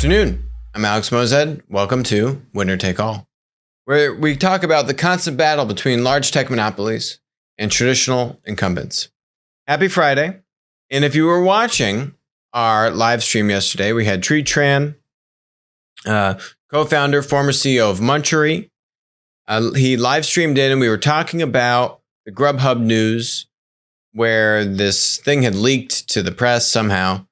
afternoon. I'm Alex Mozed. Welcome to Winner Take All, where we talk about the constant battle between large tech monopolies and traditional incumbents. Happy Friday. And if you were watching our live stream yesterday, we had Tri Tran, co-founder, former CEO of Munchery. He live streamed in and we were talking about the Grubhub news where this thing had leaked to the press somehow,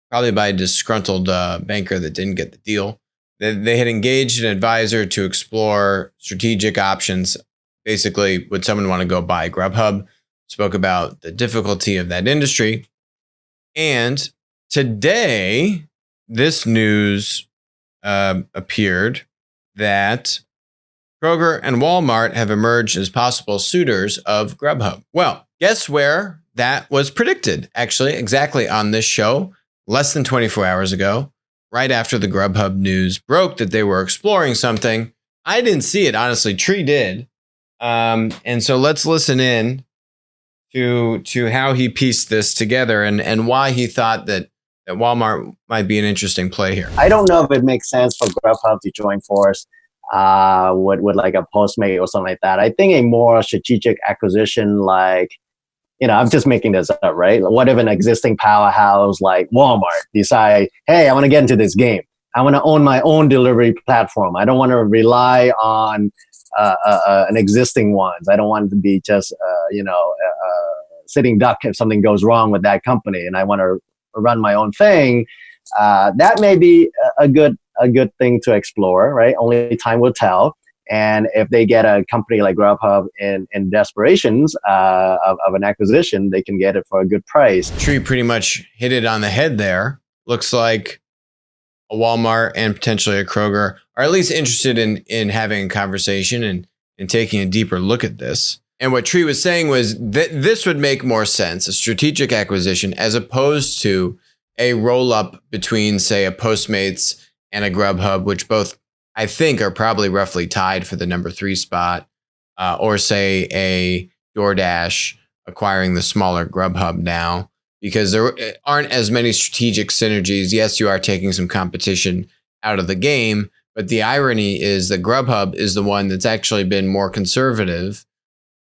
probably by a disgruntled banker that didn't get the deal. They had engaged an advisor to explore strategic options. Basically, would someone want to go buy Grubhub? Spoke about the difficulty of that industry. And today, this news appeared that Kroger and Walmart have emerged as possible suitors of Grubhub. Well, guess where that was predicted? Actually, exactly on this show, less than 24 hours ago, right after the Grubhub news broke that they were exploring something. I didn't see it, honestly. Tree did. And so let's listen in to how he pieced this together and why he thought that Walmart might be an interesting play here. I don't know if it makes sense for Grubhub to join force with like a Postmate or something like that. I think a more strategic acquisition, like, I'm just making this up, right? What if an existing powerhouse like Walmart decide, hey, I want to get into this game. I want to own my own delivery platform. I don't want to rely on an existing ones. I don't want to be just, sitting duck if something goes wrong with that company, and I want to run my own thing. That may be a good thing to explore, right? Only time will tell. And if they get a company like Grubhub in desperations of an acquisition, they can get it for a good price. Tree pretty much hit it on the head there. Looks like a Walmart and potentially a Kroger are at least interested in having a conversation and taking a deeper look at this. And what Tree was saying was that this would make more sense, a strategic acquisition, as opposed to a roll-up between, say, a Postmates and a Grubhub, which both, I think, are probably roughly tied for the number 3 spot, or say a DoorDash acquiring the smaller Grubhub now, because there aren't as many strategic synergies. Yes, you are taking some competition out of the game, but the irony is that Grubhub is the one that's actually been more conservative,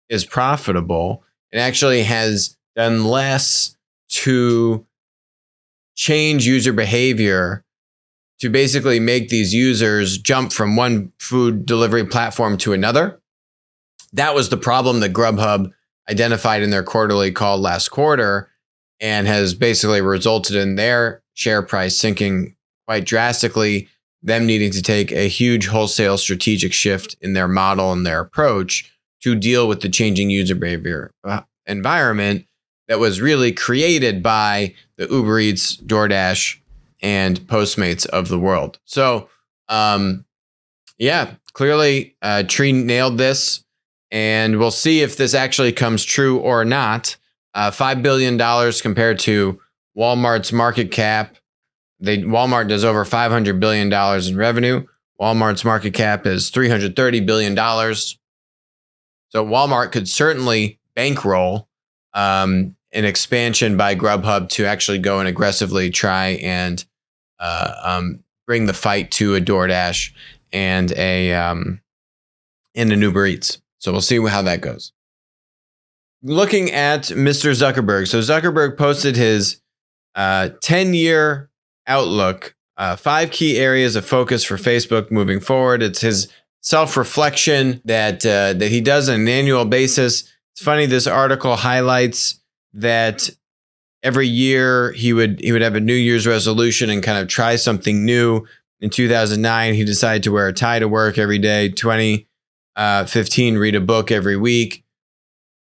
is profitable, and actually has done less to change user behavior to basically make these users jump from one food delivery platform to another. That was the problem that Grubhub identified in their quarterly call last quarter, and has basically resulted in their share price sinking quite drastically, them needing to take a huge wholesale strategic shift in their model and their approach to deal with the changing user behavior environment that was really created by the Uber Eats, DoorDash, and Postmates of the world. So, clearly Tree nailed this, and we'll see if this actually comes true or not. $5 billion compared to Walmart's market cap. Walmart does over $500 billion in revenue. Walmart's market cap is $330 billion. So Walmart could certainly bankroll an expansion by Grubhub to actually go and aggressively try and bring the fight to a DoorDash and an Uber Eats. So we'll see how that goes. Looking at Mr. Zuckerberg. So Zuckerberg posted his 10-year outlook, 5 key areas of focus for Facebook moving forward. It's his self-reflection that he does on an annual basis. It's funny, this article highlights that every year he would have a New Year's resolution and kind of try something new. In 2009, he decided to wear a tie to work every day. 2015, read a book every week.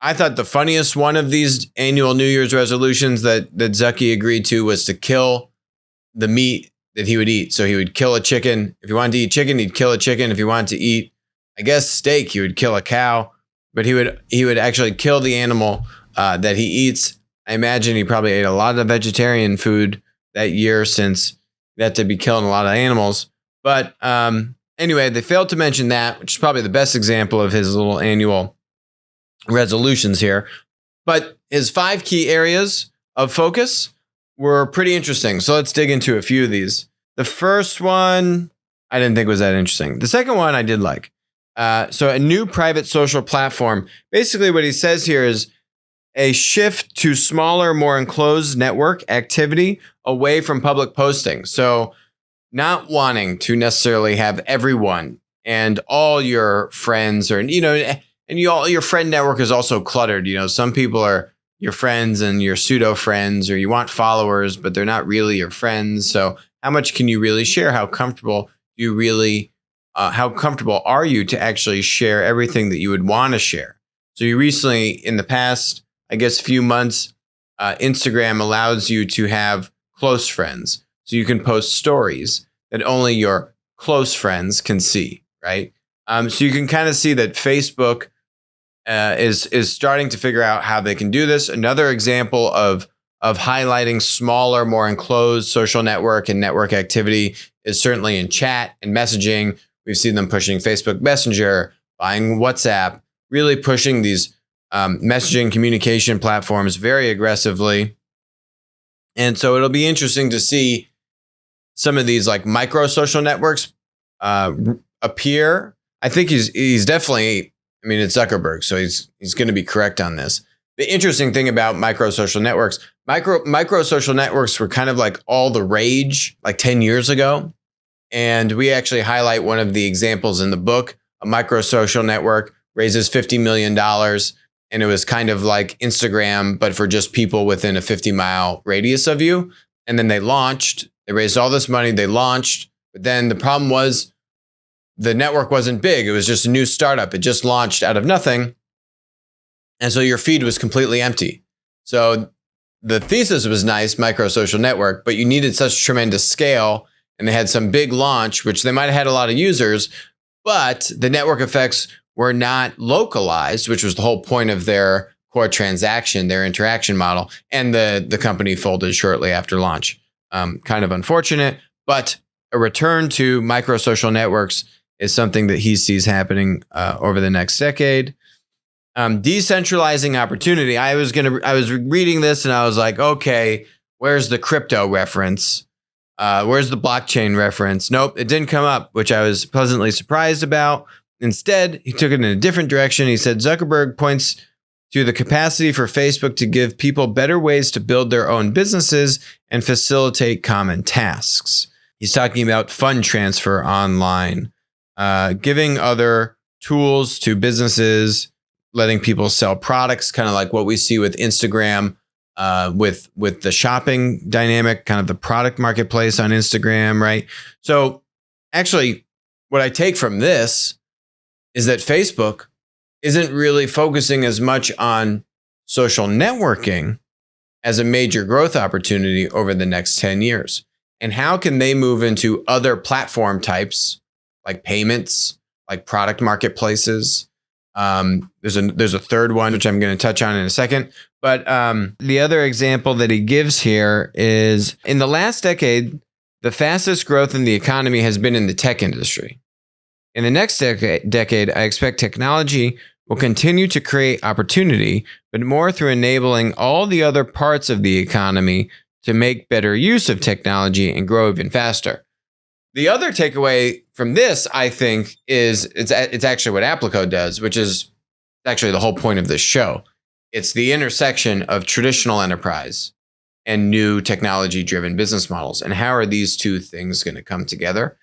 I thought the funniest one of these annual New Year's resolutions that Zucky agreed to was to kill the meat that he would eat. So he would kill a chicken. If he wanted to eat chicken, he'd kill a chicken. If he wanted to eat, I guess, steak, he would kill a cow. But he would actually kill the animal that he eats. I imagine he probably ate a lot of vegetarian food that year, since they had to be killing a lot of animals. But anyway, they failed to mention that, which is probably the best example of his little annual resolutions here. But his 5 key areas of focus were pretty interesting. So let's dig into a few of these. The first one I didn't think was that interesting. The second one I did like. So a new private social platform. Basically what he says here is a shift to smaller, more enclosed network activity away from public posting. So not wanting to necessarily have everyone and all your friends or, and your friend network is also cluttered. Some people are your friends and your pseudo friends, or you want followers, but they're not really your friends. So how much can you really share? How comfortable are you to actually share everything that you would want to share? So you recently, in the past, I guess, few months, Instagram allows you to have close friends. So you can post stories that only your close friends can see, right? So you can kind of see that Facebook is starting to figure out how they can do this. Another example of highlighting smaller, more enclosed social network and network activity is certainly in chat and messaging. We've seen them pushing Facebook Messenger, buying WhatsApp, really pushing these messaging communication platforms very aggressively. And so it'll be interesting to see some of these like micro social networks appear. I think he's definitely, it's Zuckerberg, so he's going to be correct on this. The interesting thing about micro social networks were kind of like all the rage like 10 years ago. And we actually highlight one of the examples in the book. A micro social network raises $50 million. And it was kind of like Instagram, but for just people within a 50-mile radius of you. And then they raised all this money, they launched. But then the problem was the network wasn't big. It was just a new startup. It just launched out of nothing. And so your feed was completely empty. So the thesis was nice, micro social network, but you needed such tremendous scale. And they had some big launch, which they might have had a lot of users, but the network effects were not localized, which was the whole point of their core transaction, their interaction model. And the company folded shortly after launch. Kind of unfortunate, but a return to micro social networks is something that he sees happening over the next decade. Decentralizing opportunity. I was reading this and I was like, okay, where's the crypto reference? Where's the blockchain reference? Nope, it didn't come up, which I was pleasantly surprised about. Instead, he took it in a different direction. He said Zuckerberg points to the capacity for Facebook to give people better ways to build their own businesses and facilitate common tasks. He's talking about fund transfer online, giving other tools to businesses, letting people sell products, kind of like what we see with Instagram, with the shopping dynamic, kind of the product marketplace on Instagram, right? So actually, what I take from this is that Facebook isn't really focusing as much on social networking as a major growth opportunity over the next 10 years. And how can they move into other platform types like payments, like product marketplaces? There's a third one, which I'm going to touch on in a second. But the other example that he gives here is in the last decade, the fastest growth in the economy has been in the tech industry. In the next decade, I expect technology will continue to create opportunity, but more through enabling all the other parts of the economy to make better use of technology and grow even faster. The other takeaway from this, I think, is it's actually what Applico does, which is actually the whole point of this show. It's the intersection of traditional enterprise and new technology-driven business models. And how are these two things going to come together?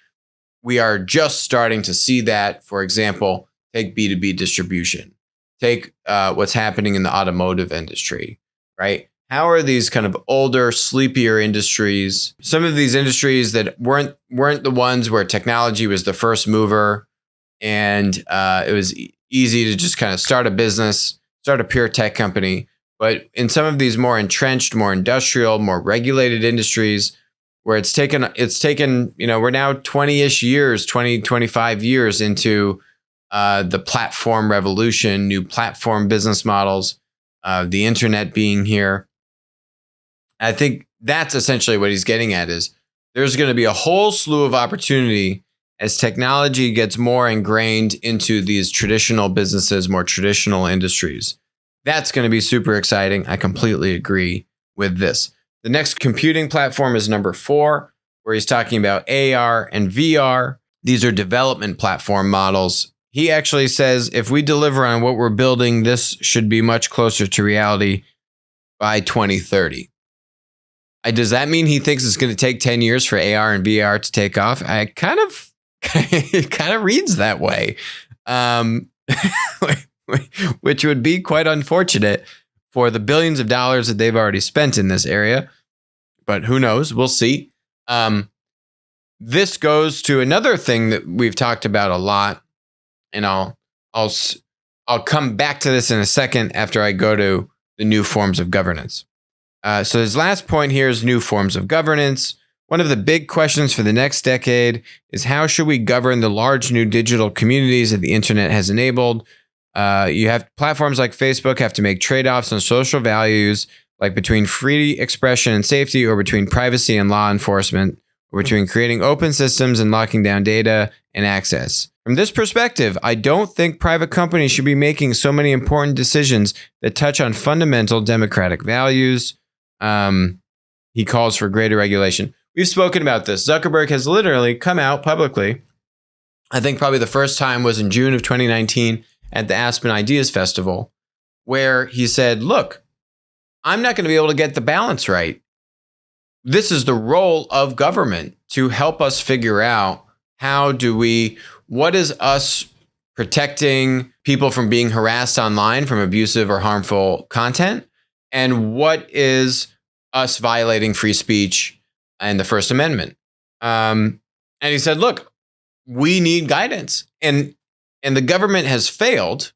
We are just starting to see that. For example, take B2B distribution. Take what's happening in the automotive industry, right? How are these kind of older, sleepier industries? Some of these industries that weren't the ones where technology was the first mover, and it was easy to just kind of start a business, start a pure tech company. But in some of these more entrenched, more industrial, more regulated industries, where it's taken, we're now 20-ish years, 20, 25 years into the platform revolution, new platform business models, the internet being here. I think that's essentially what he's getting at is there's going to be a whole slew of opportunity as technology gets more ingrained into these traditional businesses, more traditional industries. That's going to be super exciting. I completely agree with this. The next computing platform is number 4. where he's talking about AR and VR. These are development platform models. He actually says if we deliver on what we're building, this should be much closer to reality by 2030. Does that mean he thinks it's going to take 10 years for AR and VR to take off? It kind of reads that way, which would be quite unfortunate for the billions of dollars that they've already spent in this area. But who knows? We'll see. This goes to another thing that we've talked about a lot, and I'll come back to this in a second after I go to the new forms of governance. So his last point here is new forms of governance. One of the big questions for the next decade is how should we govern the large new digital communities that the internet has enabled? You have platforms like Facebook have to make trade-offs on social values, like between free expression and safety, or between privacy and law enforcement, or between creating open systems and locking down data and access. From this perspective, I don't think private companies should be making so many important decisions that touch on fundamental democratic values. He calls for greater regulation. We've spoken about this. Zuckerberg has literally come out publicly. I think probably the first time was in June of 2019 at the Aspen Ideas Festival, where he said, look, I'm not going to be able to get the balance right. This is the role of government to help us figure out what is us protecting people from being harassed online from abusive or harmful content, and what is us violating free speech and the First Amendment. And he said, look, we need guidance. And the government has failed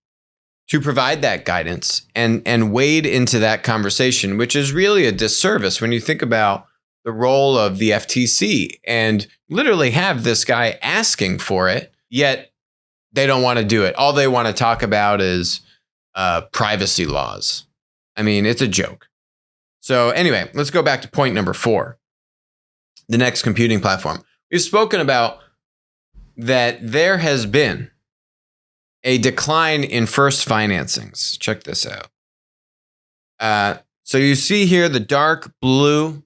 to provide that guidance and wade into that conversation, which is really a disservice when you think about the role of the FTC and literally have this guy asking for it, yet they don't want to do it. All they want to talk about is privacy laws. I mean, it's a joke. So anyway, let's go back to point number 4, the next computing platform. We've spoken about that there has been a decline in first financings. Check this out. So you see here the dark blue.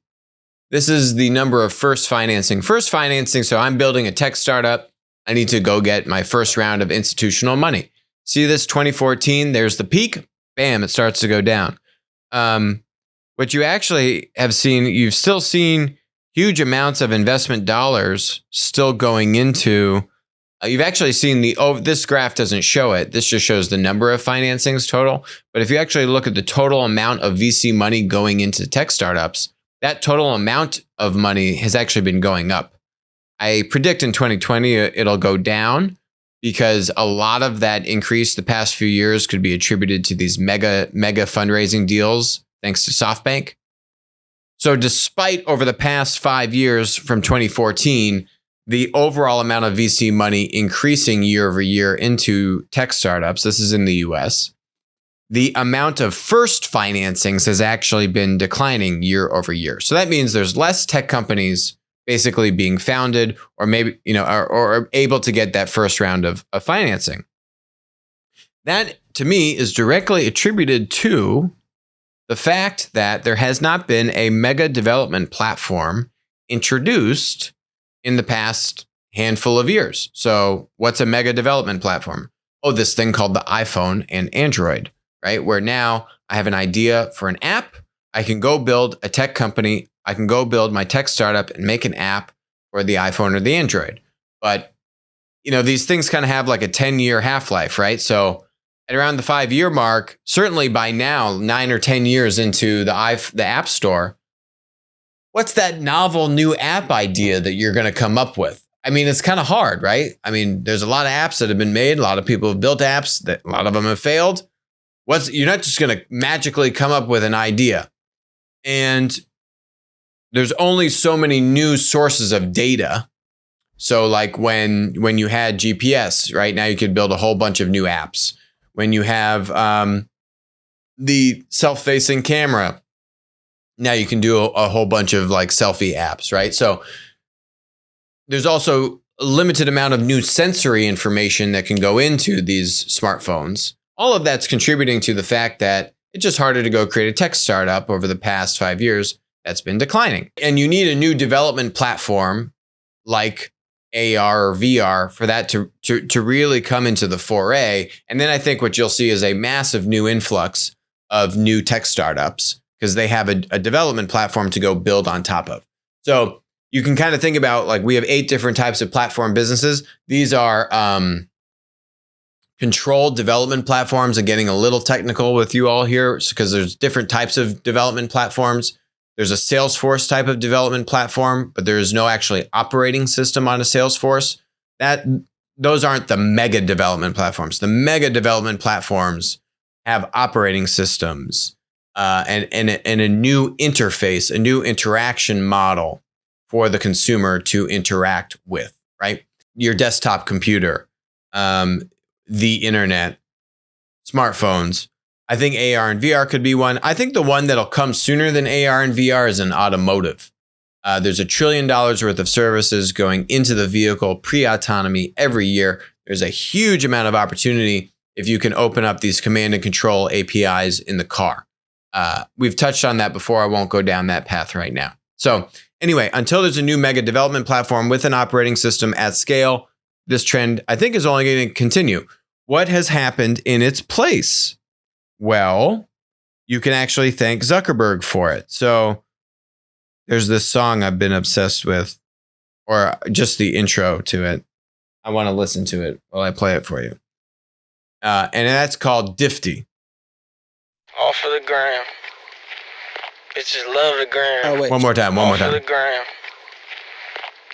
This is the number of first financing. First financing, so I'm building a tech startup. I need to go get my first round of institutional money. See this 2014, there's the peak. Bam, it starts to go down. What you actually have seen, you've still seen huge amounts of investment dollars still going into, you've actually seen this graph doesn't show it. This just shows the number of financings total. But if you actually look at the total amount of VC money going into tech startups, that total amount of money has actually been going up. I predict in 2020 it'll go down because a lot of that increase the past few years could be attributed to these mega fundraising deals, thanks to SoftBank. So despite over the past 5 years from 2014, the overall amount of VC money increasing year over year into tech startups, this is in the US, the amount of first financings has actually been declining year over year. So that means there's less tech companies basically being founded, or maybe, or able to get that first round of financing. That, to me, is directly attributed to the fact that there has not been a mega development platform introduced in the past handful of years. So what's a mega development platform? Oh, this thing called the iPhone and Android, right? Where now I have an idea for an app. I can go build a tech company. I can go build my tech startup and make an app for the iPhone or the Android. But, these things kind of have like a 10-year half-life, right? So at around the 5-year mark, certainly by now, 9 or 10 years into the App Store, what's that novel new app idea that you're going to come up with? I mean, it's kind of hard, right? I mean, there's a lot of apps that have been made. A lot of people have built apps that a lot of them have failed. You're not just going to magically come up with an idea. And there's only so many new sources of data. So like when you had GPS, right? Now you could build a whole bunch of new apps. When you have the self-facing camera, now you can do a whole bunch of like selfie apps, right? So there's also a limited amount of new sensory information that can go into these smartphones. All of that's contributing to the fact that it's just harder to go create a tech startup over the past 5 years that's been declining. And you need a new development platform like AR or VR for that to really come into the foray. And then I think what you'll see is a massive new influx of new tech startups because they have a development platform to go build on top of. So you can kind of think about, like, we have 8 different types of platform businesses. These are controlled development platforms, and getting a little technical with you all here because there's different types of development platforms. There's a Salesforce type of development platform, but there is no actually operating system on a Salesforce. Those aren't the mega development platforms. The mega development platforms have operating systems and a new interface, a new interaction model for the consumer to interact with, right? Your desktop computer, the internet, smartphones. I think AR and VR could be one. I think the one that'll come sooner than AR and VR is in automotive. There's $1 trillion worth of services going into the vehicle, pre-autonomy every year. There's a huge amount of opportunity if you can open up these command and control APIs in the car. We've touched on that before. I won't go down that path right now. So anyway, until there's a new mega development platform with an operating system at scale, this trend, I think, is only going to continue. What has happened in its place? Well, you can actually thank Zuckerberg for it. So there's this song I've been obsessed with, or just the intro to it. I want to listen to it while I play it for you. And that's called Difty. All for the gram. Bitches love the gram. Oh, wait. One more time. All for the gram.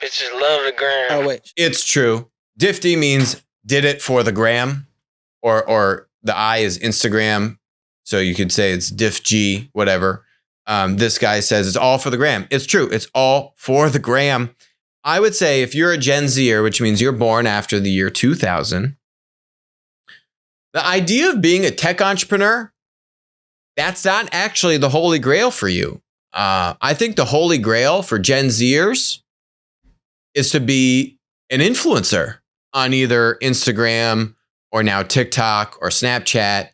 Bitches love the gram. Oh, wait. It's true. Difty means did it for the gram, or the I is Instagram. So you could say it's DifG, whatever. This guy says it's all for the gram. It's true. It's all for the gram. I would say if you're a Gen Zer, which means you're born after the year 2000, the idea of being a tech entrepreneur, that's not actually the Holy Grail for you. I think the Holy Grail for Gen Zers is to be an influencer on either Instagram or now TikTok or Snapchat.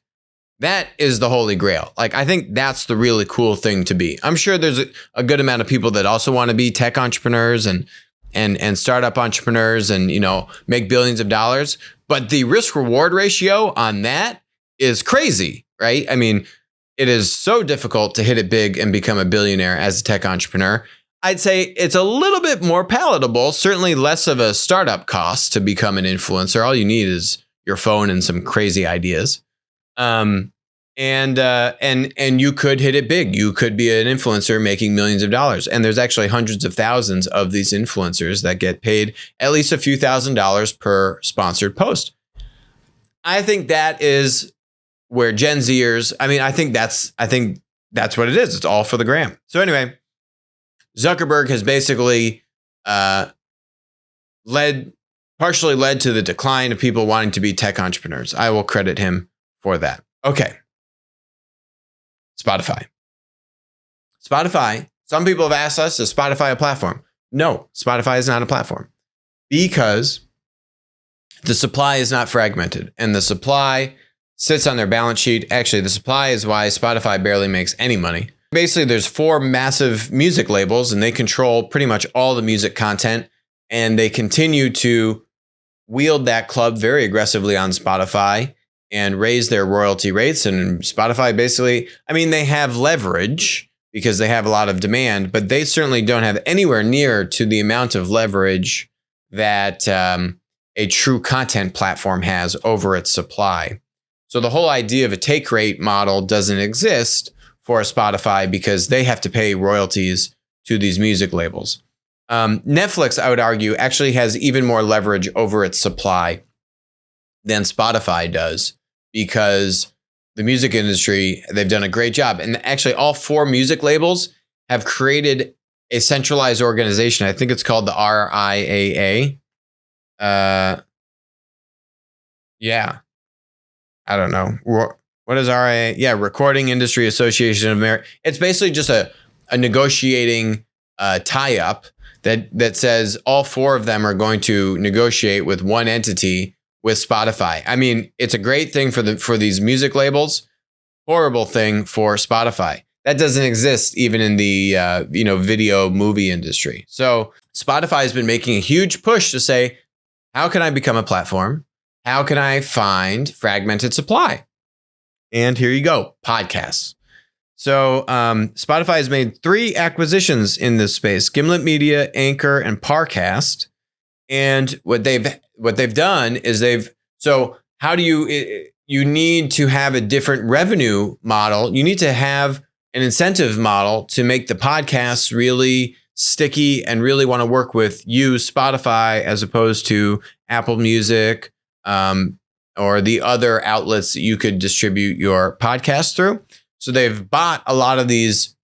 That is the Holy Grail. Like, I think that's the really cool thing to be. I'm sure there's a good amount of people that also want to be tech entrepreneurs and startup entrepreneurs and, you know, make billions of dollars. But the risk reward ratio on that is crazy, right? I mean, it is so difficult to hit it big and become a billionaire as a tech entrepreneur. I'd say it's a little bit more palatable, certainly less of a startup cost to become an influencer. All you need is your phone and some crazy ideas. And you could hit it big. You could be an influencer making millions of dollars. And there's actually hundreds of thousands of these influencers that get paid at least a few $1,000s per sponsored post. I think that is where Gen Zers, I think that's what it is. It's all for the gram. So anyway, Zuckerberg has basically partially led to the decline of people wanting to be tech entrepreneurs. I will credit him for that. Okay. Spotify. Some people have asked us, is Spotify a platform? No, Spotify is not a platform because the supply is not fragmented and the supply sits on their balance sheet. Actually, the supply is why Spotify barely makes any money. Basically, there's 4 massive music labels and they control pretty much all the music content, and they continue to wield that club very aggressively on Spotify and raise their royalty rates. And Spotify basically, they have leverage because they have a lot of demand, but they certainly don't have anywhere near to the amount of leverage that a true content platform has over its supply. So the whole idea of a take rate model doesn't exist for Spotify because they have to pay royalties to these music labels. Netflix, I would argue, actually has even more leverage over its supply than Spotify does because the music industry, they've done a great job. And actually all 4 music labels have created a centralized organization. I think it's called the RIAA. Yeah. I don't know. What is RIAA? Yeah, Recording Industry Association of America. It's basically just a negotiating tie-up that says all 4 of them are going to negotiate with one entity with Spotify. It's a great thing for these music labels, horrible thing for Spotify. that doesn't exist even in the video movie industry. So Spotify has been making a huge push to say, how can I become a platform? How can I find fragmented supply? And here you go, podcasts. So Spotify has made 3 acquisitions in this space: Gimlet Media, Anchor, and Parcast. And what they've done is how do you need to have a different revenue model. You need to have an incentive model to make the podcasts really sticky and really want to work with you, Spotify, as opposed to Apple Music or the other outlets that you could distribute your podcast through. So they've bought a lot of these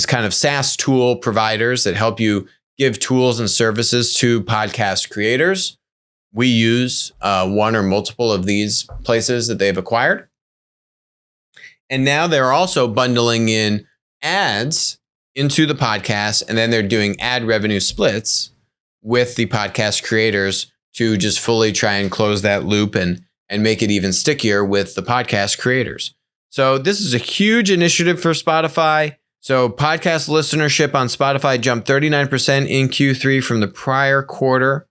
kind of SaaS tool providers that help you give tools and services to podcast creators. We use one or multiple of these places that they've acquired. And now they're also bundling in ads into the podcast, and then they're doing ad revenue splits with the podcast creators to just fully try and close that loop and make it even stickier with the podcast creators. So this is a huge initiative for Spotify. So podcast listenership on Spotify jumped 39% in Q3 from the prior quarter.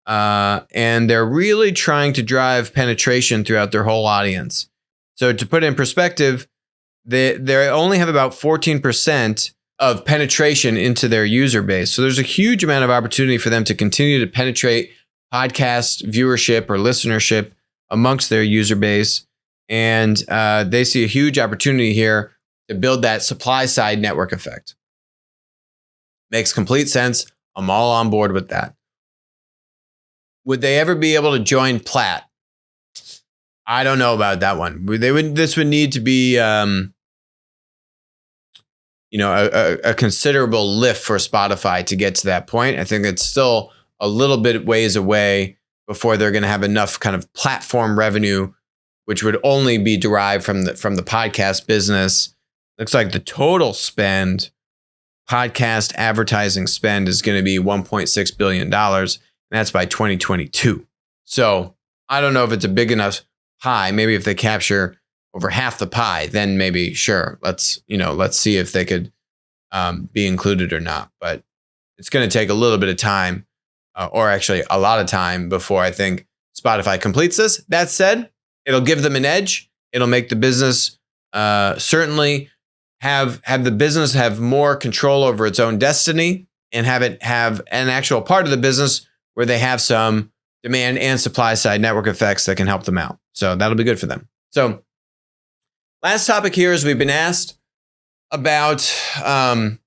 And they're really trying to drive penetration throughout their whole audience. So to put it in perspective, they only have about 14% of penetration into their user base. So there's a huge amount of opportunity for them to continue to penetrate podcast viewership or listenership amongst their user base. And they see a huge opportunity here to build that supply side network effect. Makes complete sense. I'm all on board with that. Would they ever be able to join Plaid? I don't know about that one. This would need to be, a considerable lift for Spotify to get to that point. I think it's still a little bit ways away before they're going to have enough kind of platform revenue, which would only be derived from the podcast business. Looks like the total spend, podcast advertising spend, is going to be $1.6 billion. And that's by 2022. So I don't know if it's a big enough pie. Maybe if they capture over half the pie, then maybe sure. Let's see if they could be included or not. But it's going to take a little bit of time, or actually a lot of time, before I think Spotify completes this. That said, it'll give them an edge. It'll make the business certainly have the business have more control over its own destiny, and have it have an actual part of the business where they have some demand and supply side network effects that can help them out. So that'll be good for them. So last topic here is we've been asked about, there's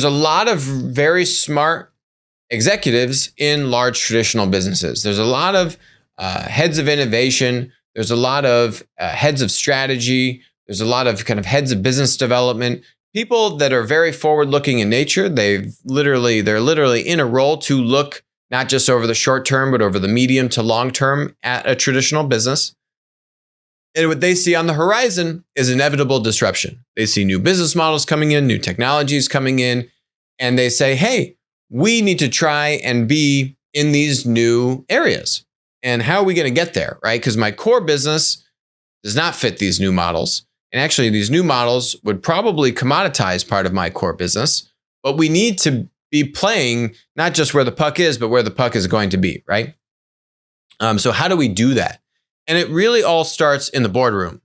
a lot of very smart executives in large traditional businesses. There's a lot of heads of innovation. There's a lot of heads of strategy. There's a lot of kind of heads of business development. People that are very forward-looking in nature. They're literally in a role to look not just over the short term, but over the medium to long term at a traditional business. And what they see on the horizon is inevitable disruption. They see new business models coming in, new technologies coming in, and they say, hey, we need to try and be in these new areas. And how are we going to get there, right? Because my core business does not fit these new models. And actually, these new models would probably commoditize part of my core business. But we need to be playing not just where the puck is, but where the puck is going to be, right? So how do we do that? And it really all starts in the boardroom.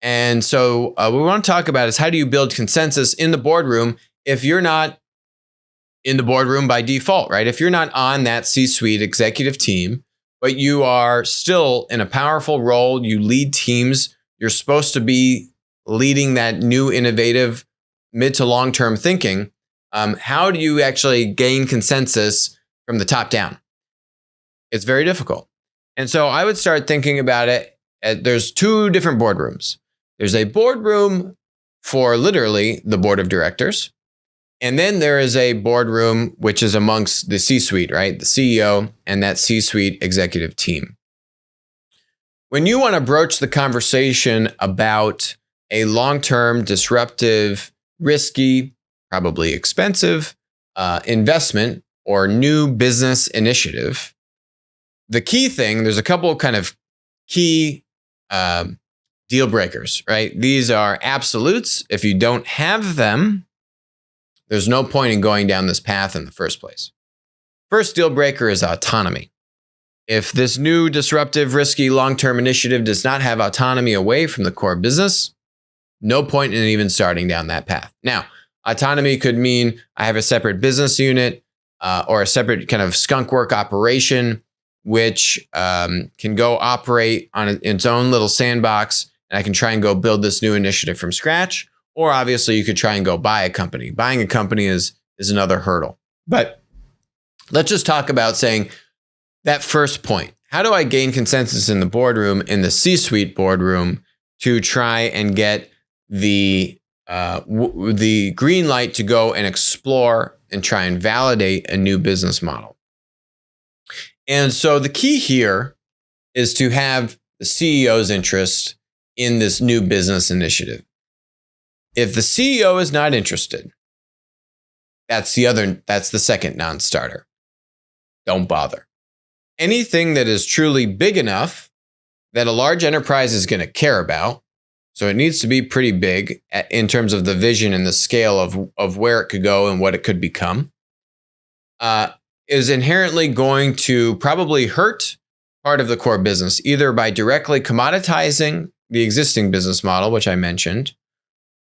And so what we want to talk about is, how do you build consensus in the boardroom if you're not in the boardroom by default, right? If you're not on that C-suite executive team, but you are still in a powerful role, you lead teams, you're supposed to be leading that new innovative mid to long-term thinking. How do you actually gain consensus from the top down? It's very difficult. And so I would start thinking about it. There's 2 different boardrooms. There's a boardroom for literally the board of directors. And then there is a boardroom which is amongst the C-suite, right? The CEO and that C-suite executive team. When you want to broach the conversation about a long-term, disruptive, risky, probably expensive investment or new business initiative, the key thing, there's a couple kind of key deal breakers, right? These are absolutes. If you don't have them, there's no point in going down this path in the first place. First deal breaker is autonomy. If this new disruptive, risky, long-term initiative does not have autonomy away from the core business, no point in even starting down that path. Now, autonomy could mean I have a separate business unit or a separate kind of skunk work operation, which can go operate on its own little sandbox, and I can try and go build this new initiative from scratch. Or obviously, you could try and go buy a company. Buying a company is another hurdle. But let's just talk about saying that first point. How do I gain consensus in the boardroom, in the C-suite boardroom, to try and get the green light to go and explore and try and validate a new business model? And so the key here is to have the CEO's interest in this new business initiative. If the CEO is not interested, that's the second non-starter. Don't bother. Anything that is truly big enough that a large enterprise is going to care about, so it needs to be pretty big in terms of the vision and the scale of where it could go and what it could become, is inherently going to probably hurt part of the core business, either by directly commoditizing the existing business model, which I mentioned,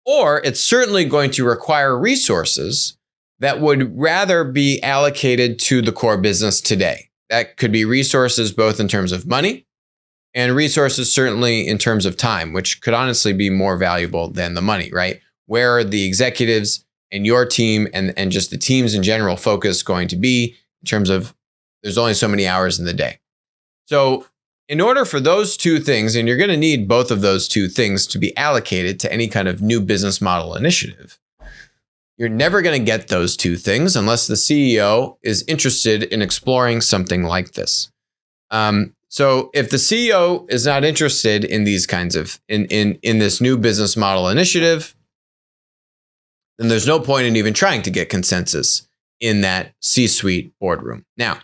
or it's certainly going to require resources that would rather be allocated to the core business today. That could be resources both in terms of money and resources certainly in terms of time, which could honestly be more valuable than the money, right? Where are the executives and your team and just the teams in general focus going to be in terms of there's only so many hours in the day. So in order for those two things, and you're going to need both of those two things to be allocated to any kind of new business model initiative, you're never going to get those two things unless the CEO is interested in exploring something like this. So if the CEO is not interested in these kinds of, in this new business model initiative, then there's no point in even trying to get consensus in that C-suite boardroom. Now,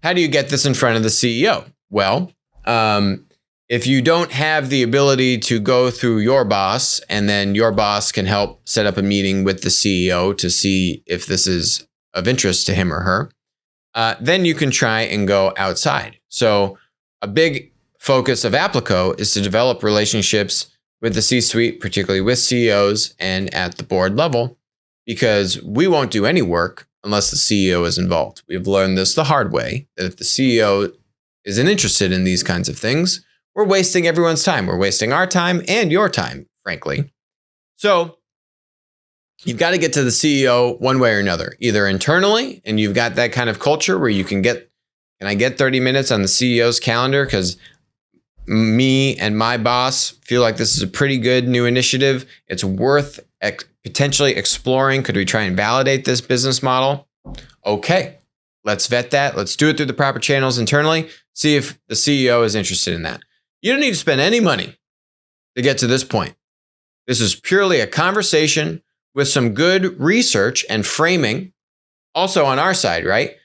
how do you get this in front of the CEO? Well, if you don't have the ability to go through your boss and then your boss can help set up a meeting with the CEO to see if this is of interest to him or her, then you can try and go outside. So a big focus of Applico is to develop relationships with the C-suite, particularly with CEOs and at the board level, because we won't do any work unless the CEO is involved. We've learned this the hard way, that if the CEO isn't interested in these kinds of things, we're wasting everyone's time. We're wasting our time and your time, frankly. So you've got to get to the CEO one way or another, either internally, and you've got that kind of culture where you can I get 30 minutes on the CEO's calendar because me and my boss feel like this is a pretty good new initiative. It's worth potentially exploring. Could we try and validate this business model? Okay, let's vet that. Let's do it through the proper channels internally. See if the CEO is interested in that. You don't need to spend any money to get to this point. This is purely a conversation with some good research and framing. Also on our side, right?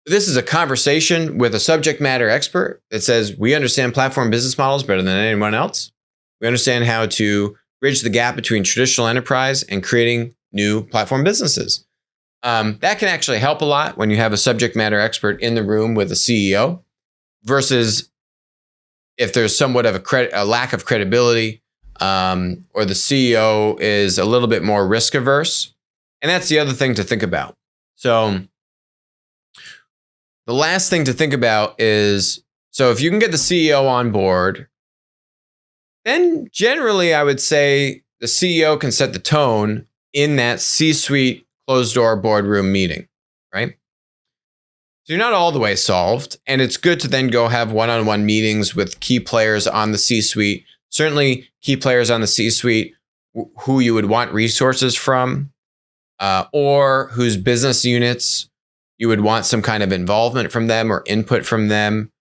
This is a conversation with a subject matter expert that says we understand platform business models better than anyone else. We understand how to bridge the gap between traditional enterprise and creating new platform businesses. That can actually help a lot when you have a subject matter expert in the room with a CEO versus if there's somewhat of a lack of credibility or the CEO is a little bit more risk averse. And that's the other thing to think about. So the last thing to think about is, so if you can get the CEO on board, then generally I would say the CEO can set the tone in that C-suite closed door boardroom meeting, right? So you're not all the way solved, and it's good to then go have one-on-one meetings with key players on the C-suite, certainly key players on the C-suite who you would want resources from, or whose business units you would want some kind of involvement from them or input from them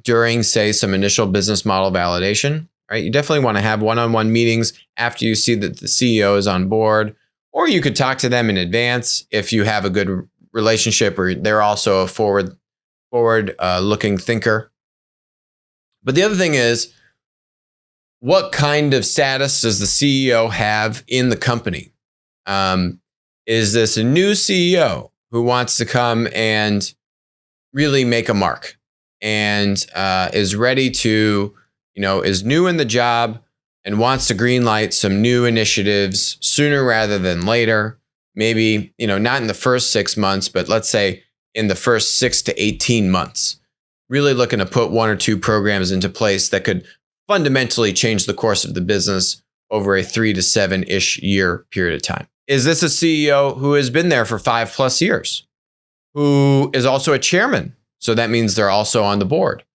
during, say, some initial business model validation, right? You definitely want to have one-on-one meetings after you see that the CEO is on board, or you could talk to them in advance if you have a good relationship or they're also a forward-looking thinker. But the other thing is, what kind of status does the CEO have in the company? Is this a new CEO who wants to come and really make a mark and is ready to, is new in the job and wants to greenlight some new initiatives sooner rather than later? Maybe, not in the first 6 months, but let's say in the first 6 to 18 months, really looking to put 1 or 2 programs into place that could fundamentally change the course of the business over a 3 to 7-ish year period of time. Is this a CEO who has been there for 5+ years, who is also a chairman? So that means they're also on the board,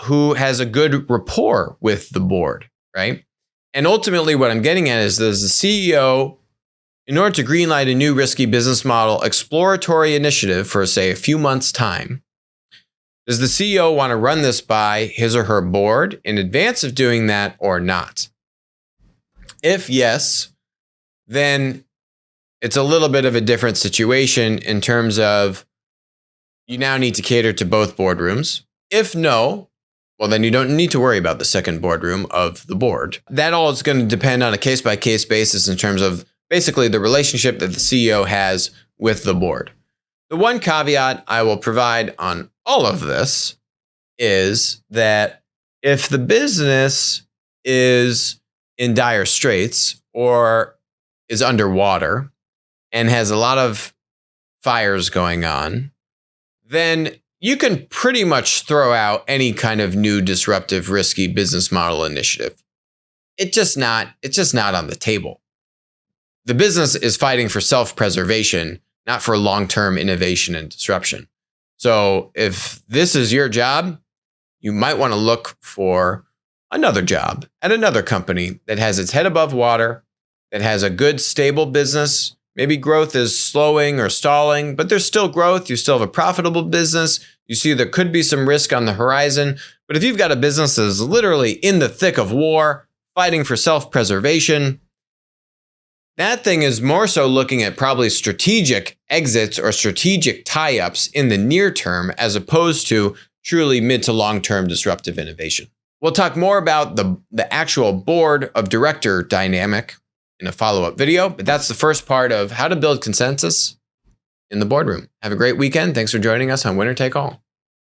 who has a good rapport with the board, right? And ultimately what I'm getting at is, does the CEO, in order to greenlight a new risky business model exploratory initiative for, say, a few months' time, does the CEO want to run this by his or her board in advance of doing that or not? If yes, then it's a little bit of a different situation in terms of you now need to cater to both boardrooms. If no, well, then you don't need to worry about the second boardroom of the board. That all is going to depend on a case-by-case basis in terms of basically the relationship that the CEO has with the board. The one caveat I will provide on all of this is that if the business is in dire straits or is underwater and has a lot of fires going on, then you can pretty much throw out any kind of new disruptive, risky business model initiative. It's just not on the table. The business is fighting for self-preservation, not for long-term innovation and disruption. So if this is your job, you might want to look for another job at another company that has its head above water, that has a good, stable business. Maybe growth is slowing or stalling, but there's still growth. You still have a profitable business. You see there could be some risk on the horizon. But if you've got a business that is literally in the thick of war, fighting for self-preservation, that thing is more so looking at probably strategic exits or strategic tie-ups in the near term as opposed to truly mid to long-term disruptive innovation. We'll talk more about the actual board of director dynamic in a follow-up video, but that's the first part of how to build consensus in the boardroom. Have a great weekend. Thanks for joining us on Winner Take All.